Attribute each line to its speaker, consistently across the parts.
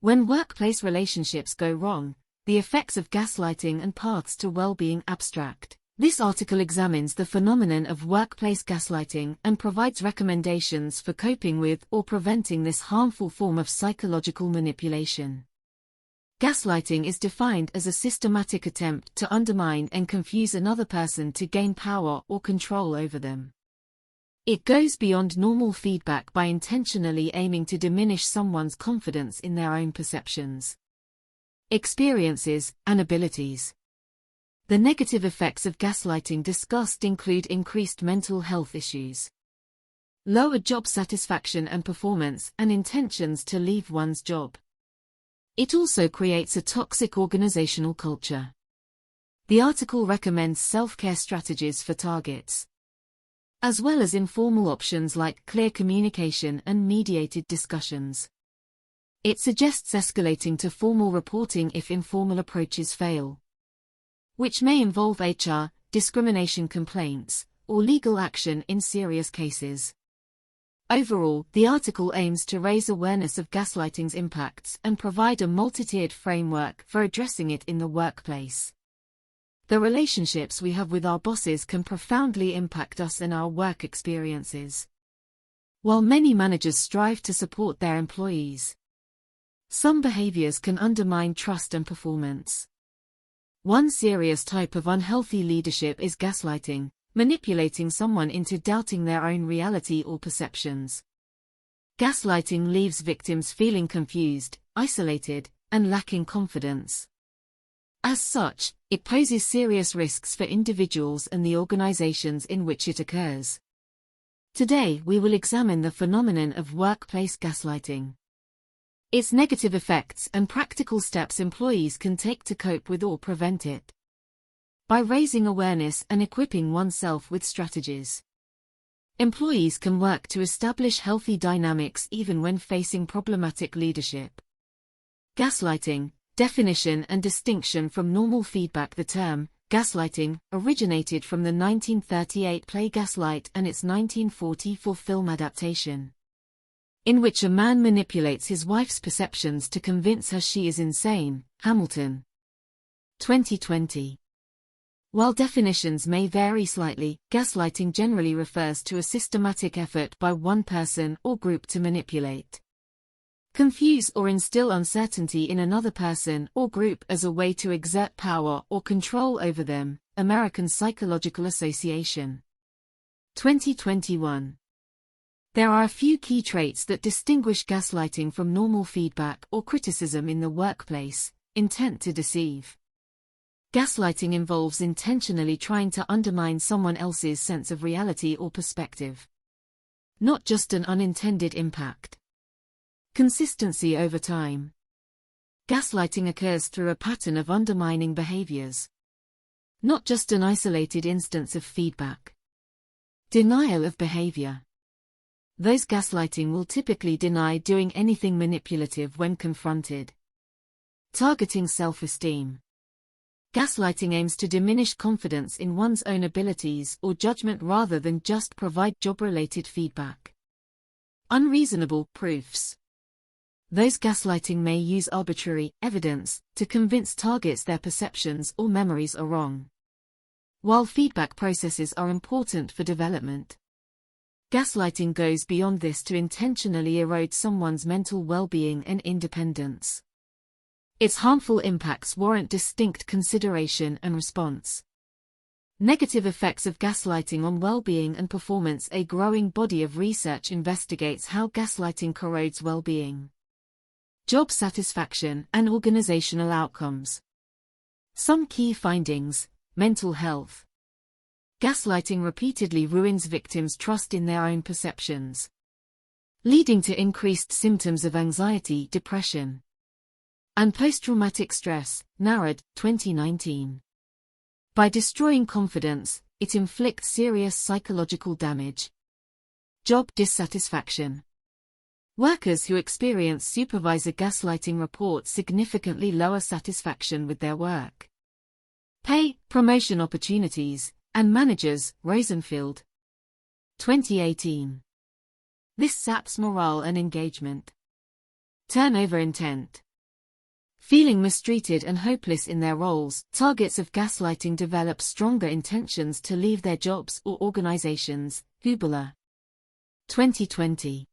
Speaker 1: When workplace relationships go wrong, the effects of gaslighting and paths to well-being abstract. This article examines the phenomenon of workplace gaslighting and provides recommendations for coping with or preventing this harmful form of psychological manipulation. Gaslighting is defined as a systematic attempt to undermine and confuse another person to gain power or control over them. It goes beyond normal feedback by intentionally aiming to diminish someone's confidence in their own perceptions, experiences, and abilities. The negative effects of gaslighting discussed include increased mental health issues, lower job satisfaction and performance, and intentions to leave one's job. It also creates a toxic organizational culture. The article recommends self-care strategies for targets, as well as informal options like clear communication and mediated discussions. It suggests escalating to formal reporting if informal approaches fail, which may involve HR, discrimination complaints, or legal action in serious cases. Overall, the article aims to raise awareness of gaslighting's impacts and provide a multi-tiered framework for addressing it in the workplace. The relationships we have with our bosses can profoundly impact us and our work experiences. While many managers strive to support their employees, some behaviors can undermine trust and performance. One serious type of unhealthy leadership is gaslighting, manipulating someone into doubting their own reality or perceptions. Gaslighting leaves victims feeling confused, isolated, and lacking confidence. As such, it poses serious risks for individuals and the organizations in which it occurs. Today we will examine the phenomenon of workplace gaslighting, its negative effects and practical steps employees can take to cope with or prevent it. By raising awareness and equipping oneself with strategies, employees can work to establish healthy dynamics even when facing problematic leadership. Gaslighting, definition and distinction from normal feedback. The term gaslighting originated from the 1938 play Gaslight and its 1944 film adaptation, in which a man manipulates his wife's perceptions to convince her she is insane. Hamilton, 2020. While definitions may vary slightly, gaslighting generally refers to a systematic effort by one person or group to manipulate, confuse or instill uncertainty in another person or group as a way to exert power or control over them. American Psychological Association, 2021. There are a few key traits that distinguish gaslighting from normal feedback or criticism in the workplace. Intent to deceive. Gaslighting involves intentionally trying to undermine someone else's sense of reality or perspective, not just an unintended impact. Consistency over time. Gaslighting occurs through a pattern of undermining behaviors, not just an isolated instance of feedback. Denial of behavior. Those gaslighting will typically deny doing anything manipulative when confronted. Targeting self-esteem. Gaslighting aims to diminish confidence in one's own abilities or judgment rather than just provide job-related feedback. Unreasonable proofs. Those gaslighting may use arbitrary evidence to convince targets their perceptions or memories are wrong. While feedback processes are important for development, gaslighting goes beyond this to intentionally erode someone's mental well-being and independence. Its harmful impacts warrant distinct consideration and response. Negative effects of gaslighting on well-being and performance. A growing body of research investigates how gaslighting corrodes well-being, job satisfaction, and organizational outcomes. Some key findings: mental health. Gaslighting repeatedly ruins victims' trust in their own perceptions, leading to increased symptoms of anxiety, depression, and post-traumatic stress. Narrad, 2019. By destroying confidence, it inflicts serious psychological damage. Job dissatisfaction. Workers who experience supervisor gaslighting report significantly lower satisfaction with their work, pay, promotion opportunities, and managers. Rosenfield, 2018. This saps morale and engagement. Turnover intent. Feeling mistreated and hopeless in their roles, targets of gaslighting develop stronger intentions to leave their jobs or organizations. Hubler. 2020.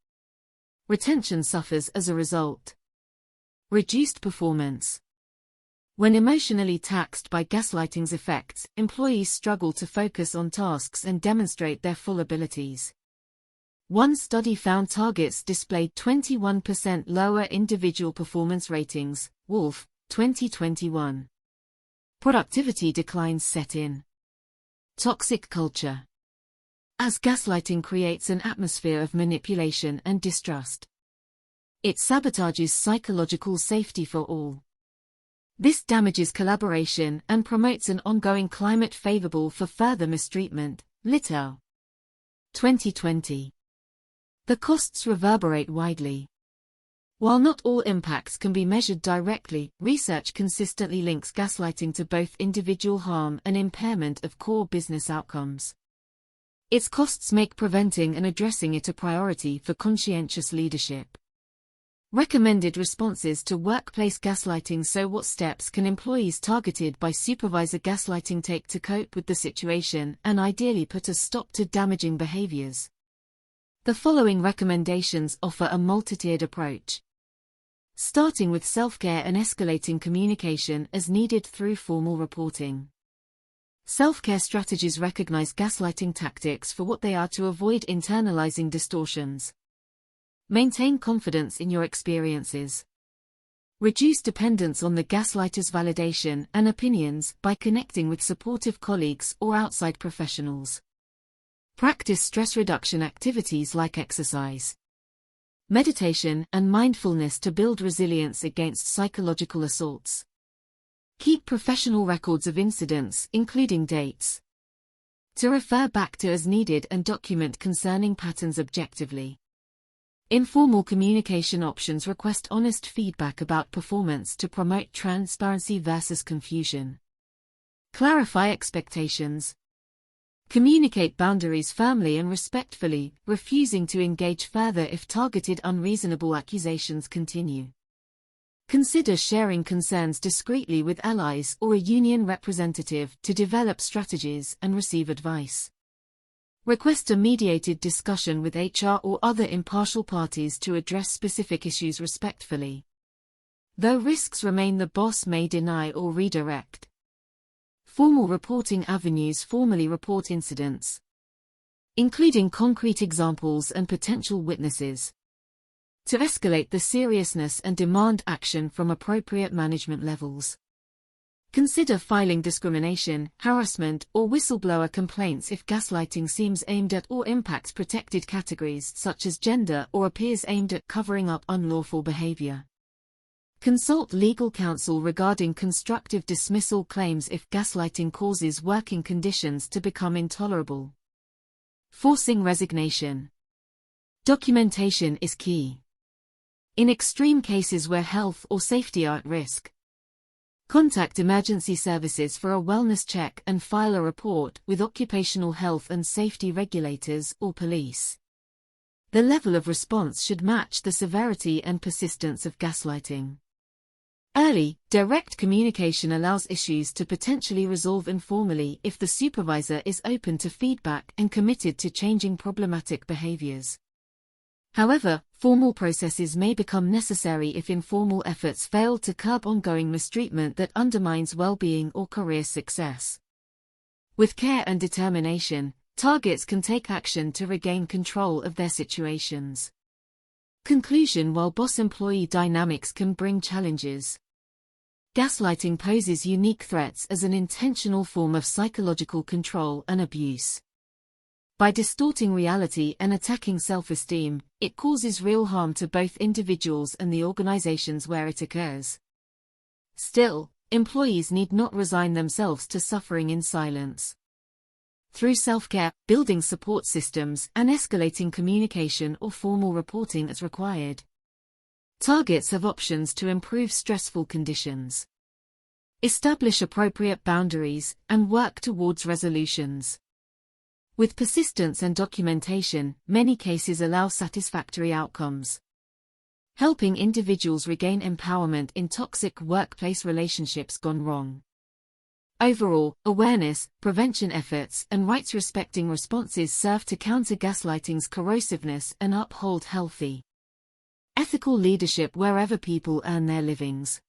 Speaker 1: Retention suffers as a result. Reduced performance. When emotionally taxed by gaslighting's effects, employees struggle to focus on tasks and demonstrate their full abilities. One study found targets displayed 21% lower individual performance ratings. Wolf, 2021. Productivity declines set in. Toxic culture. As gaslighting creates an atmosphere of manipulation and distrust, it sabotages psychological safety for all. This damages collaboration and promotes an ongoing climate favorable for further mistreatment. Littell. 2020. The costs reverberate widely. While not all impacts can be measured directly, research consistently links gaslighting to both individual harm and impairment of core business outcomes. Its costs make preventing and addressing it a priority for conscientious leadership. Recommended responses to workplace gaslighting. So what steps can employees targeted by supervisor gaslighting take to cope with the situation and ideally put a stop to damaging behaviors? The following recommendations offer a multi-tiered approach. Starting with self-care and escalating communication as needed through formal reporting. Self-care strategies recognize gaslighting tactics for what they are to avoid internalizing distortions. Maintain confidence in your experiences. Reduce dependence on the gaslighter's validation and opinions by connecting with supportive colleagues or outside professionals. Practice stress reduction activities like exercise, meditation, and mindfulness to build resilience against psychological assaults. Keep professional records of incidents, including dates, to refer back to as needed and document concerning patterns objectively. Informal communication options request honest feedback about performance to promote transparency versus confusion. Clarify expectations. Communicate boundaries firmly and respectfully, refusing to engage further if targeted unreasonable accusations continue. Consider sharing concerns discreetly with allies or a union representative to develop strategies and receive advice. Request a mediated discussion with HR or other impartial parties to address specific issues respectfully. Though risks remain, the boss may deny or redirect. Formal reporting avenues. Formally report incidents, including concrete examples and potential witnesses, to escalate the seriousness and demand action from appropriate management levels. Consider filing discrimination, harassment, or whistleblower complaints if gaslighting seems aimed at or impacts protected categories such as gender or appears aimed at covering up unlawful behavior. Consult legal counsel regarding constructive dismissal claims if gaslighting causes working conditions to become intolerable. Forcing resignation. Documentation is key. In extreme cases where health or safety are at risk, contact emergency services for a wellness check and file a report with occupational health and safety regulators or police. The level of response should match the severity and persistence of gaslighting. Early, direct communication allows issues to potentially resolve informally if the supervisor is open to feedback and committed to changing problematic behaviors. However, formal processes may become necessary if informal efforts fail to curb ongoing mistreatment that undermines well-being or career success. With care and determination, targets can take action to regain control of their situations. Conclusion. While boss-employee dynamics can bring challenges, gaslighting poses unique threats as an intentional form of psychological control and abuse. By distorting reality and attacking self-esteem, it causes real harm to both individuals and the organizations where it occurs. Still, employees need not resign themselves to suffering in silence. Through self-care, building support systems, and escalating communication or formal reporting as required, targets have options to improve stressful conditions, establish appropriate boundaries, and work towards resolutions. With persistence and documentation, many cases allow satisfactory outcomes. helping individuals regain empowerment in toxic workplace relationships gone wrong. Overall, awareness, prevention efforts, and rights-respecting responses serve to counter gaslighting's corrosiveness and uphold healthy, ethical leadership wherever people earn their livings.